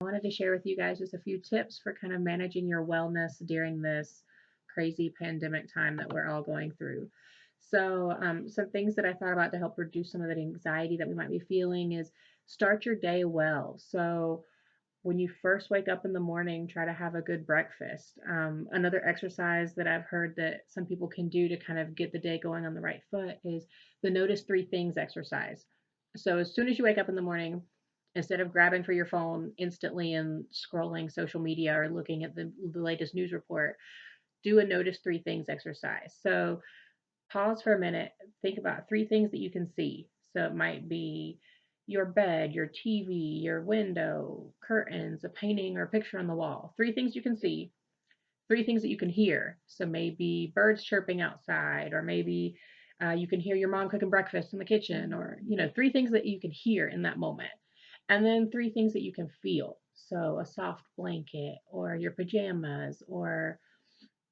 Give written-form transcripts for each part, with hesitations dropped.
I wanted to share with you guys just a few tips for kind of managing your wellness during this crazy pandemic time that we're all going through. Some things that I thought about to help reduce some of that anxiety that we might be feeling is start your day well. So, when you first wake up in the morning, try to have a good breakfast. Another exercise that I've heard that some people can do to kind of get the day going on the right foot is the notice three things exercise. So as soon as you wake up in the morning, instead of grabbing for your phone instantly and scrolling social media or looking at the latest news report, do a notice three things exercise. So pause for a minute, think about three things that you can see. So it might be your bed, your TV, your window, curtains, a painting or a picture on the wall. Three things you can see, three things that you can hear. So maybe birds chirping outside, or maybe you can hear your mom cooking breakfast in the kitchen, or, three things that you can hear in that moment. And then three things that you can feel. So a soft blanket, or your pajamas, or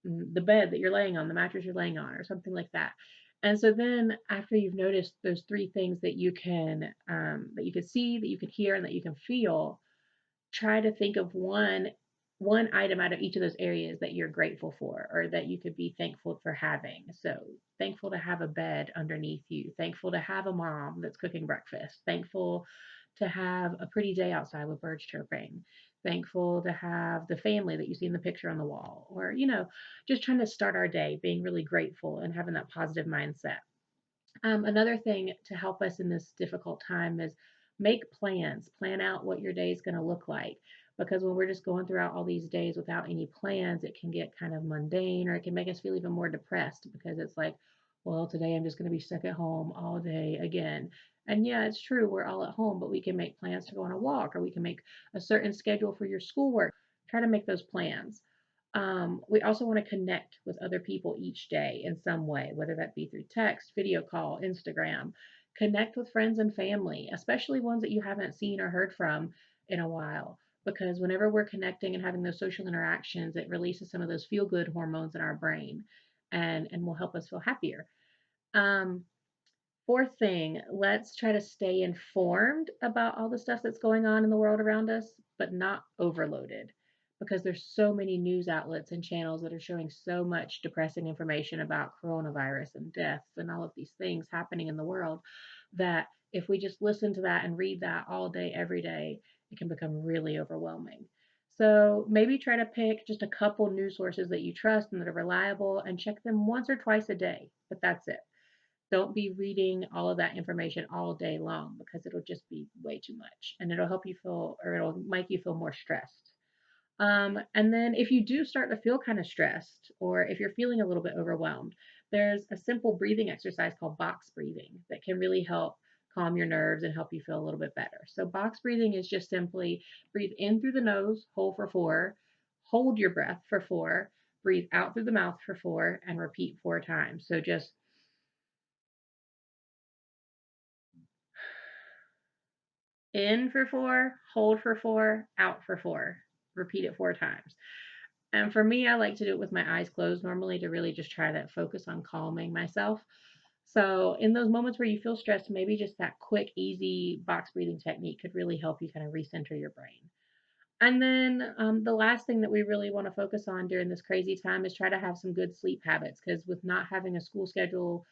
the bed that you're laying on, the mattress you're laying on, or something like that. And so then after you've noticed those three things that you can see, that you can hear, and that you can feel, try to think of one item out of each of those areas that you're grateful for or that you could be thankful for having. So thankful to have a bed underneath you, thankful to have a mom that's cooking breakfast, thankful to have a pretty day outside with birds chirping, thankful to have the family that you see in the picture on the wall, or, just trying to start our day being really grateful and having that positive mindset. Another thing to help us in this difficult time is make plans. Plan out what your day is going to look like. Because when we're just going throughout all these days without any plans, it can get kind of mundane, or it can make us feel even more depressed because it's like, well, today I'm just going to be stuck at home all day again. And yeah, it's true, we're all at home, but we can make plans to go on a walk, or we can make a certain schedule for your schoolwork. Try to make those plans. We also want to connect with other people each day in some way, whether that be through text, video call, Instagram. Connect with friends and family, especially ones that you haven't seen or heard from in a while. Because whenever we're connecting and having those social interactions, it releases some of those feel good hormones in our brain and will help us feel happier. Um, Fourth thing, let's try to stay informed about all the stuff that's going on in the world around us, but not overloaded, because there's so many news outlets and channels that are showing so much depressing information about coronavirus and deaths and all of these things happening in the world that if we just listen to that and read that all day, every day, it can become really overwhelming. So maybe try to pick just a couple news sources that you trust and that are reliable and check them once or twice a day, but that's it. Don't be reading all of that information all day long because it'll just be way too much and it'll help you feel or it'll make you feel more stressed. And then if you do start to feel kind of stressed or if you're feeling a little bit overwhelmed, there's a simple breathing exercise called box breathing that can really help calm your nerves and help you feel a little bit better. So box breathing is just simply breathe in through the nose, hold for 4, hold your breath for 4, breathe out through the mouth for 4, and repeat 4 times. So just in for 4, hold for 4, out for 4. Repeat it 4 times. And for me, I like to do it with my eyes closed normally to really just try that focus on calming myself. So, in those moments where you feel stressed, maybe just that quick, easy box breathing technique could really help you kind of recenter your brain. And then the last thing that we really want to focus on during this crazy time is try to have some good sleep habits because with not having a school schedule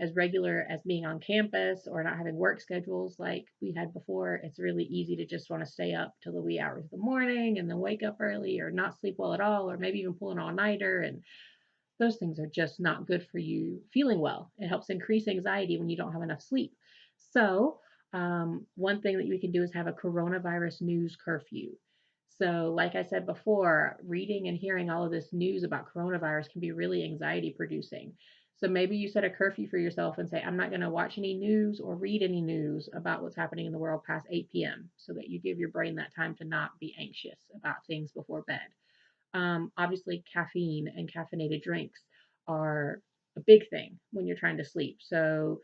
as regular as being on campus or not having work schedules like we had before, it's really easy to just want to stay up till the wee hours of the morning and then wake up early or not sleep well at all, or maybe even pull an all nighter. And those things are just not good for you feeling well. It helps increase anxiety when you don't have enough sleep. So, one thing that we can do is have a coronavirus news curfew. So, like I said before, reading and hearing all of this news about coronavirus can be really anxiety producing. So, maybe you set a curfew for yourself and say, I'm not going to watch any news or read any news about what's happening in the world past 8 p.m. so that you give your brain that time to not be anxious about things before bed. Obviously, caffeine and caffeinated drinks are a big thing when you're trying to sleep. So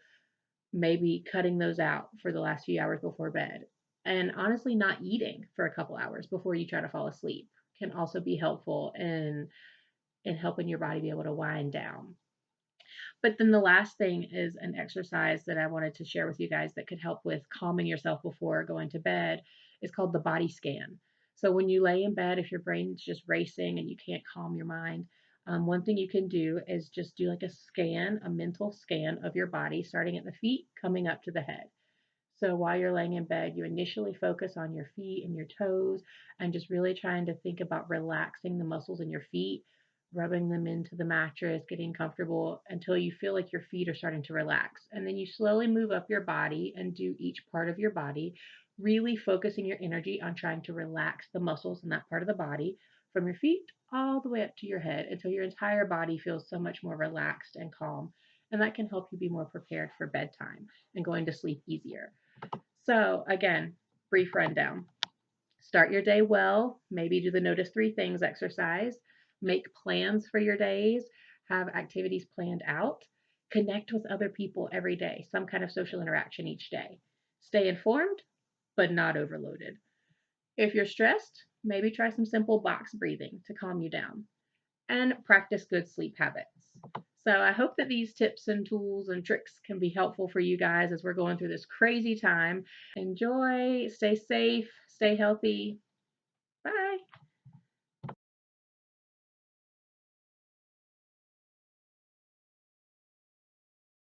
maybe cutting those out for the last few hours before bed. And honestly, not eating for a couple hours before you try to fall asleep can also be helpful in helping your body be able to wind down. But then the last thing is an exercise that I wanted to share with you guys that could help with calming yourself before going to bed is called the body scan. So when you lay in bed, if your brain's just racing and you can't calm your mind, one thing you can do is just do like a scan, a mental scan of your body, starting at the feet, coming up to the head. So while you're laying in bed, you initially focus on your feet and your toes and just really trying to think about relaxing the muscles in your feet, rubbing them into the mattress, getting comfortable until you feel like your feet are starting to relax. And then you slowly move up your body and do each part of your body, really focusing your energy on trying to relax the muscles in that part of the body from your feet all the way up to your head until your entire body feels so much more relaxed and calm. And that can help you be more prepared for bedtime and going to sleep easier. So, again, brief rundown. Start your day well, maybe do the notice three things exercise, make plans for your days, have activities planned out, connect with other people every day, some kind of social interaction each day. Stay informed, but not overloaded. If you're stressed, maybe try some simple box breathing to calm you down and practice good sleep habits. So I hope that these tips and tools and tricks can be helpful for you guys as we're going through this crazy time. Enjoy, stay safe, stay healthy.